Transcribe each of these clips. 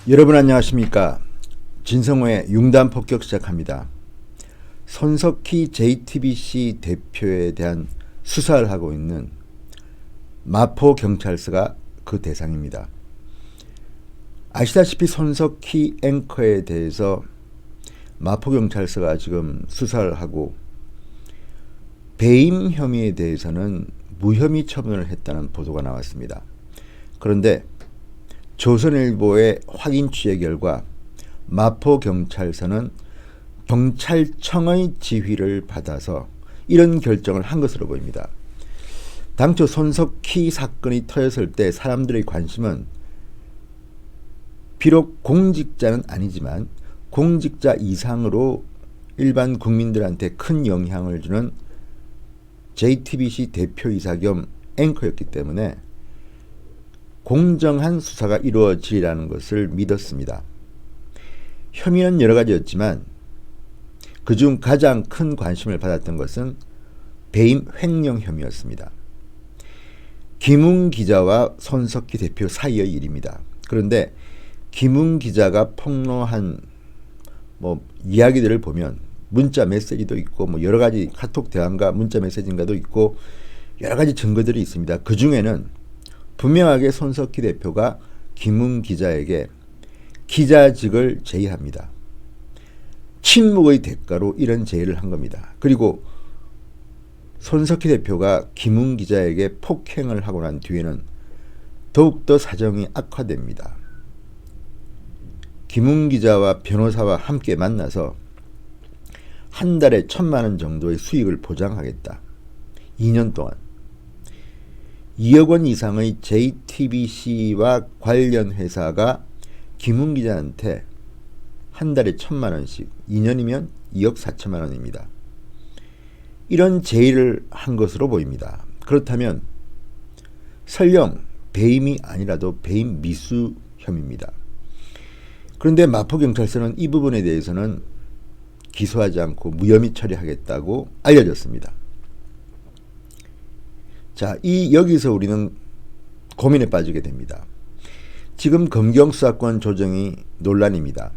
여러분 안녕하십니까. 진성호의 융단 폭격 시작합니다. 손석희 JTBC 대표에 대한 수사를 하고 있는 마포경찰서가 그 대상입니다. 아시다시피 손석희 앵커에 대해서 마포경찰서가 지금 수사를 하고 배임 혐의에 대해서는 무혐의 처분을 했다는 보도가 나왔습니다. 그런데 조선일보의 확인 취재 결과 마포경찰서는 경찰청의 지휘를 받아서 이런 결정을 한 것으로 보입니다. 당초 손석희 사건이 터졌을 때 사람들의 관심은 비록 공직자는 아니지만 공직자 이상으로 일반 국민들한테 큰 영향을 주는 JTBC 대표이사 겸 앵커였기 때문에 공정한 수사가 이루어지리라는 것을 믿었습니다. 혐의는 여러 가지였지만 그중 가장 큰 관심을 받았던 것은 배임 횡령 혐의였습니다. 김웅 기자와 손석희 대표 사이의 일입니다. 그런데 김웅 기자가 폭로한 이야기들을 보면 문자 메시지도 있고 여러 가지 카톡 대화인가 문자 메시지인가도 있고 여러 가지 증거들이 있습니다. 그 중에는 분명하게 손석희 대표가 김웅 기자에게 기자직을 제의합니다. 침묵의 대가로 이런 제의를 한 겁니다. 그리고 손석희 대표가 김웅 기자에게 폭행을 하고 난 뒤에는 더욱더 사정이 악화됩니다. 김웅 기자와 변호사와 함께 만나서 한 달에 1,000만 원 정도의 수익을 보장하겠다. 2년 동안. 2억 원 이상의 JTBC와 관련 회사가 김웅 기자한테 한 달에 1,000만 원씩, 2년이면 2억 4천만 원입니다. 이런 제의를 한 것으로 보입니다. 그렇다면 설령 배임이 아니라도 배임 미수 혐의입니다. 그런데 마포경찰서는 이 부분에 대해서는 기소하지 않고 무혐의 처리하겠다고 알려졌습니다. 자, 여기서 우리는 고민에 빠지게 됩니다. 지금 검경수사권 조정이 논란입니다.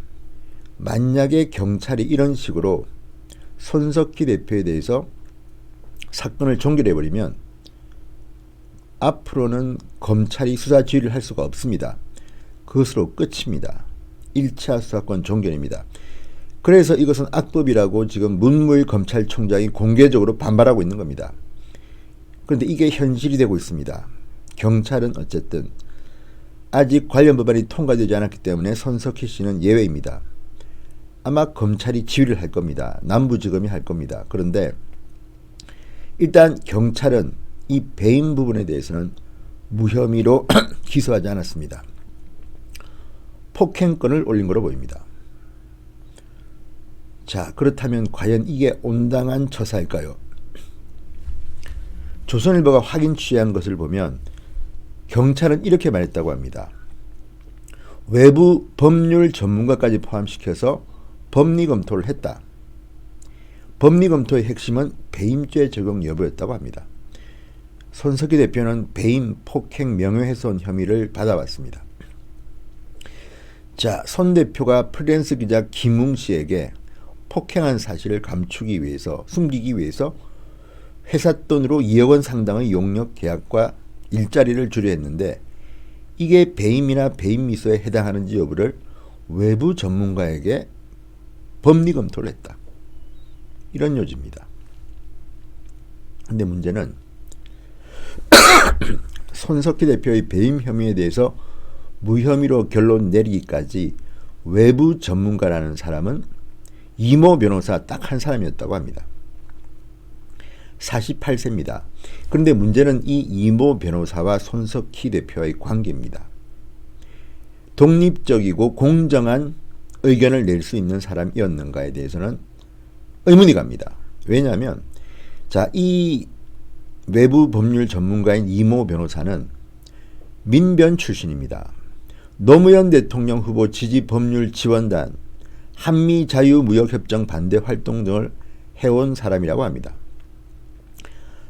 만약에 경찰이 이런 식으로 손석희 대표에 대해서 사건을 종결해버리면 앞으로는 검찰이 수사 지휘를 할 수가 없습니다. 그것으로 끝입니다. 1차 수사권 종결입니다. 그래서 이것은 악법이라고 지금 문무일 검찰총장이 공개적으로 반발하고 있는 겁니다. 그런데 이게 현실이 되고 있습니다. 경찰은 어쨌든 아직 관련 법안이 통과되지 않았기 때문에 손석희 씨는 예외입니다. 아마 검찰이 지휘를 할 겁니다. 남부지검이 할 겁니다. 그런데 일단 경찰은 이 배임 부분에 대해서는 무혐의로 기소하지 않았습니다. 폭행건을 올린 것으로 보입니다. 자, 그렇다면 과연 이게 온당한 처사일까요? 조선일보가 확인 취재한 것을 보면 경찰은 이렇게 말했다고 합니다. 외부 법률 전문가까지 포함시켜서 법리 검토를 했다. 법리 검토의 핵심은 배임죄 적용 여부였다고 합니다. 손석희 대표는 배임, 폭행, 명예훼손 혐의를 받아왔습니다. 자, 손 대표가 프리랜서 기자 김웅 씨에게 폭행한 사실을 감추기 위해서, 숨기기 위해서 회사 돈으로 2억 원 상당의 용역 계약과 일자리를 주려 했는데 이게 배임이나 배임 미수에 해당하는지 여부를 외부 전문가에게 법리 검토를 했다. 이런 요지입니다. 근데 문제는 손석희 대표의 배임 혐의에 대해서 무혐의로 결론 내리기까지 외부 전문가라는 사람은 이모 변호사 딱 한 사람이었다고 합니다. 48세입니다. 그런데 문제는 이 이모 변호사와 손석희 대표의 관계입니다. 독립적이고 공정한 의견을 낼 수 있는 사람이었는가에 대해서는 의문이 갑니다. 왜냐하면 이 외부 법률 전문가인 이모 변호사는 민변 출신입니다. 노무현 대통령 후보 지지 법률 지원단, 한미자유무역협정 반대 활동 등을 해온 사람이라고 합니다.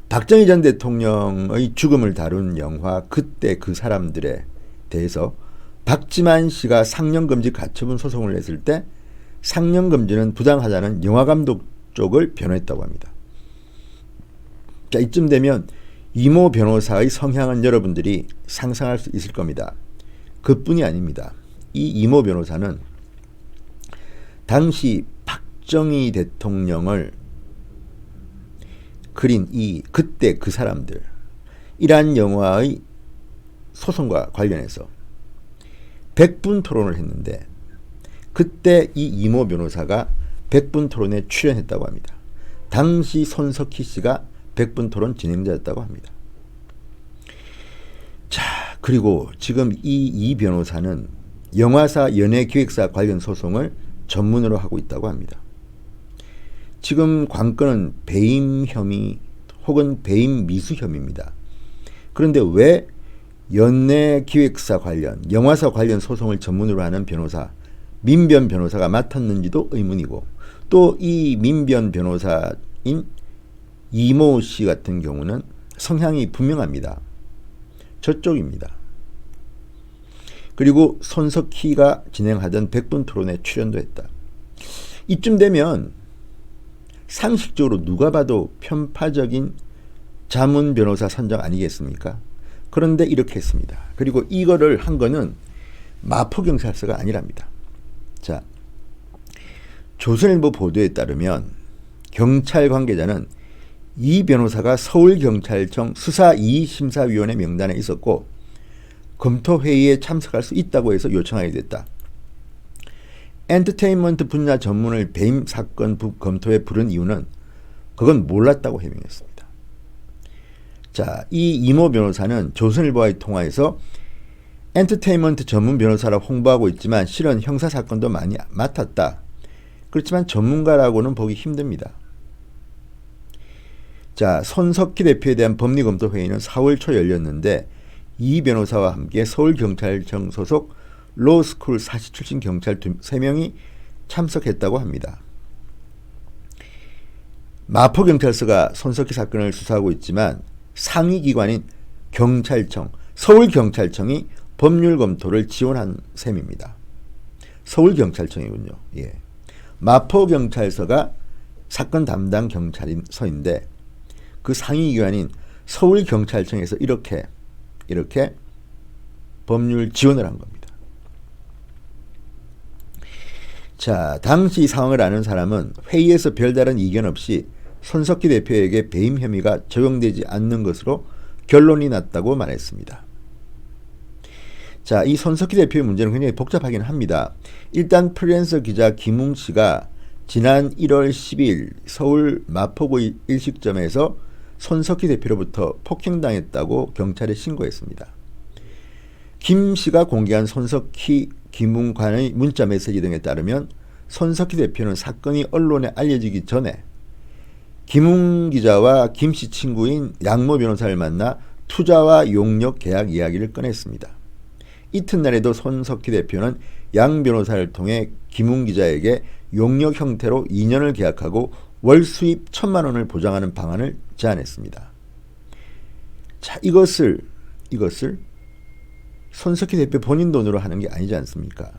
박정희 전 대통령의 죽음을 다룬 영화 그때 그 사람들에 대해서 박지만 씨가 상영금지 가처분 소송을 냈을 때 상영금지는 부당하다는 영화감독 쪽을 변호했다고 합니다. 자, 이쯤 되면 이모 변호사의 성향은 여러분들이 상상할 수 있을 겁니다. 그뿐이 아닙니다. 이 이모 변호사는 당시 박정희 대통령을 그린 그때 그 사람들 이란 영화의 소송과 관련해서 100분 토론을 했는데 그때 이 이모 변호사가 100분 토론에 출연했다고 합니다. 당시 손석희 씨가 100분 토론 진행자였다고 합니다. 자, 그리고 지금 이 변호사는 영화사 연예기획사 관련 소송을 전문으로 하고 있다고 합니다. 지금 관건은 배임 혐의 혹은 배임 미수 혐의입니다. 그런데 왜 연예기획사 관련, 영화사 관련 소송을 전문으로 하는 변호사, 민변 변호사가 맡았는지도 의문이고, 또 이 민변 변호사인 이모 씨 같은 경우는 성향이 분명합니다. 저쪽입니다. 그리고 손석희가 진행하던 100분 토론에 출연도 했다. 이쯤 되면 상식적으로 누가 봐도 편파적인 자문 변호사 선정 아니겠습니까? 그런데 이렇게 했습니다. 그리고 이거를 한 거는 마포경찰서가 아니랍니다. 자, 조선일보 보도에 따르면 경찰 관계자는 이 변호사가 서울경찰청 수사2심사위원회 명단에 있었고 검토회의에 참석할 수 있다고 해서 요청하게 됐다. 엔터테인먼트 분야 전문을 배임 사건 검토에 부른 이유는 그건 몰랐다고 해명했습니다. 자, 이 이모 변호사는 조선일보와의 통화에서 엔터테인먼트 전문 변호사라 홍보하고 있지만 실은 형사사건도 많이 맡았다. 그렇지만 전문가라고는 보기 힘듭니다. 자, 손석희 대표에 대한 법리검토회의는 4월 초 열렸는데 이 변호사와 함께 서울경찰청 소속 로스쿨 사시 출신 경찰 3명이 참석했다고 합니다. 마포경찰서가 손석희 사건을 수사하고 있지만 상위기관인 경찰청, 서울경찰청이 법률 검토를 지원한 셈입니다. 서울경찰청이군요. 예. 마포경찰서가 사건 담당 경찰서인데 그 상위기관인 서울경찰청에서 이렇게 법률 지원을 한 겁니다. 자, 당시 상황을 아는 사람은 회의에서 별다른 이견 없이 손석희 대표에게 배임 혐의가 적용되지 않는 것으로 결론이 났다고 말했습니다. 자, 이 손석희 대표의 문제는 굉장히 복잡하긴 합니다. 일단 프리랜서 기자 김웅 씨가 지난 1월 10일 서울 마포구 일식점에서 손석희 대표로부터 폭행당했다고 경찰에 신고했습니다. 김 씨가 공개한 손석희 김웅 간의 문자 메시지 등에 따르면 손석희 대표는 사건이 언론에 알려지기 전에 김웅 기자와 김 씨 친구인 양모 변호사를 만나 투자와 용역 계약 이야기를 꺼냈습니다. 이튿날에도 손석희 대표는 양 변호사를 통해 김웅 기자에게 용역 형태로 2년을 계약하고 월 수입 1,000만 원을 보장하는 방안을 제안했습니다. 자, 이것을 손석희 대표 본인 돈으로 하는 게 아니지 않습니까?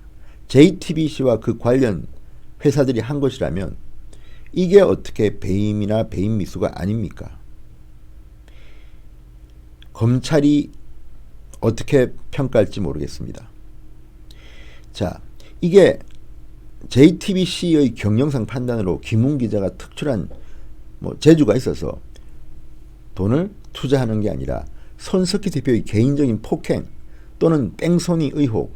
JTBC와 그 관련 회사들이 한 것이라면 이게 어떻게 배임이나 배임 미수가 아닙니까? 검찰이 어떻게 평가할지 모르겠습니다. 자, 이게 JTBC의 경영상 판단으로 김웅 기자가 특출한 재주가 있어서 돈을 투자하는 게 아니라 손석희 대표의 개인적인 폭행 또는 뺑소니 의혹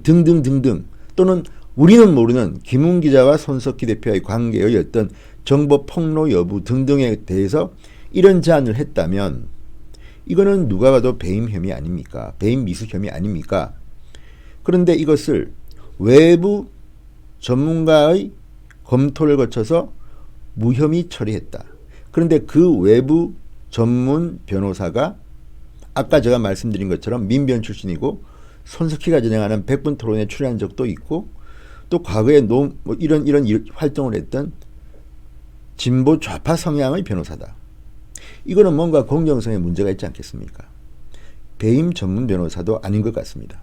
등등등등, 또는 우리는 모르는 김웅 기자와 손석희 대표의 관계의 어떤 정보 폭로 여부 등등에 대해서 이런 제안을 했다면 이거는 누가 봐도 배임 혐의 아닙니까? 배임 미수 혐의 아닙니까? 그런데 이것을 외부 전문가의 검토를 거쳐서 무혐의 처리했다. 그런데 그 외부 전문 변호사가 아까 제가 말씀드린 것처럼 민변 출신이고 손석희가 진행하는 100분 토론에 출연한 적도 있고 또 과거에 이런 활동을 했던 진보 좌파 성향의 변호사다. 이거는 뭔가 공정성에 문제가 있지 않겠습니까? 배임 전문 변호사도 아닌 것 같습니다.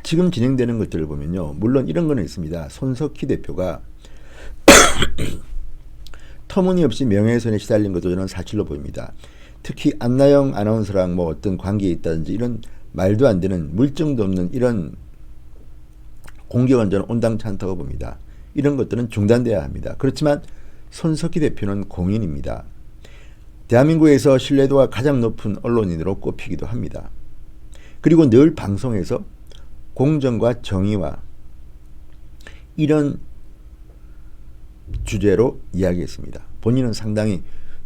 지금 진행되는 것들을 보면요. 물론 이런 거는 있습니다. 손석희 대표가 터무니없이 명예훼손에 시달린 것도 저는 사실로 보입니다. 특히 안나영 아나운서랑 뭐 어떤 관계에 있다든지 이런 말도 안 되는 물증도 없는 이런 공격은 저는 온당치 않다고 봅니다. 이런 것들은 중단돼야 합니다. 그렇지만 손석희 대표는 공인입니다. 대한민국에서 신뢰도가 가장 높은 언론인으로 꼽히기도 합니다. 그리고 늘 방송에서 공정과 정의와 이런 주제로 이야기했습니다. 본인은 상당히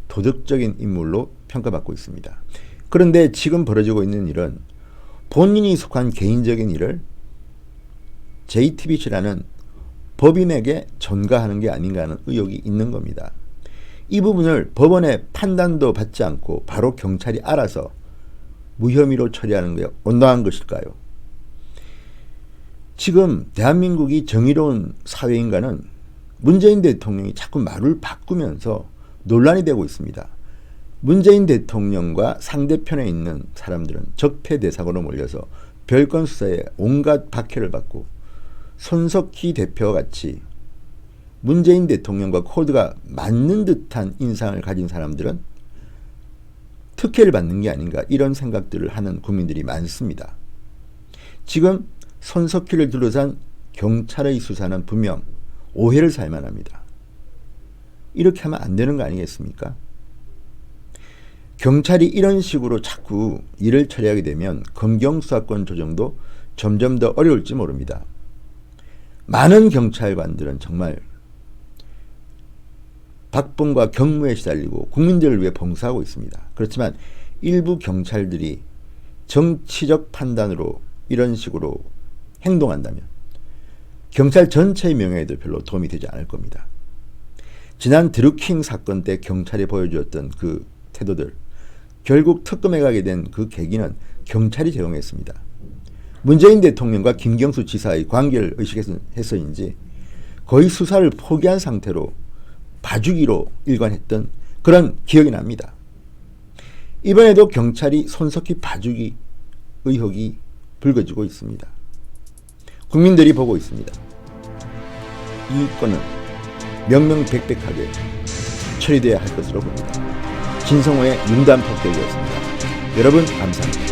도덕적인 인물로 평가받고 있습니다. 그런데 지금 벌어지고 있는 일은 본인이 속한 개인적인 일을 JTBC라는 법인에게 전가하는 게 아닌가 하는 의혹이 있는 겁니다. 이 부분을 법원의 판단도 받지 않고 바로 경찰이 알아서 무혐의로 처리하는 게 온당한 것일까요? 지금 대한민국이 정의로운 사회인가는 문재인 대통령이 자꾸 말을 바꾸면서 논란이 되고 있습니다. 문재인 대통령과 상대편에 있는 사람들은 적폐대상으로 몰려서 별건 수사에 온갖 박해를 받고 손석희 대표와 같이 문재인 대통령과 코드가 맞는 듯한 인상을 가진 사람들은 특혜를 받는 게 아닌가 이런 생각들을 하는 국민들이 많습니다. 지금 손석희를 둘러싼 경찰의 수사는 분명 오해를 살만 합니다. 이렇게 하면 안 되는 거 아니겠습니까? 경찰이 이런 식으로 자꾸 일을 처리하게 되면 검경수사권 조정도 점점 더 어려울지 모릅니다. 많은 경찰관들은 정말 박봉과 경무에 시달리고 국민들을 위해 봉사하고 있습니다. 그렇지만 일부 경찰들이 정치적 판단으로 이런 식으로 행동한다면 경찰 전체의 명예에도 별로 도움이 되지 않을 겁니다. 지난 드루킹 사건 때 경찰이 보여주었던 그 태도들, 결국 특검에 가게 된 그 계기는 경찰이 제공했습니다. 문재인 대통령과 김경수 지사의 관계를 의식해서인지 거의 수사를 포기한 상태로 봐주기로 일관했던 그런 기억이 납니다. 이번에도 경찰이 손석희 봐주기 의혹이 불거지고 있습니다. 국민들이 보고 있습니다. 이 건은 명명백백하게 처리돼야 할 것으로 봅니다. 진성호의 윤단폭격이었습니다. 여러분 감사합니다.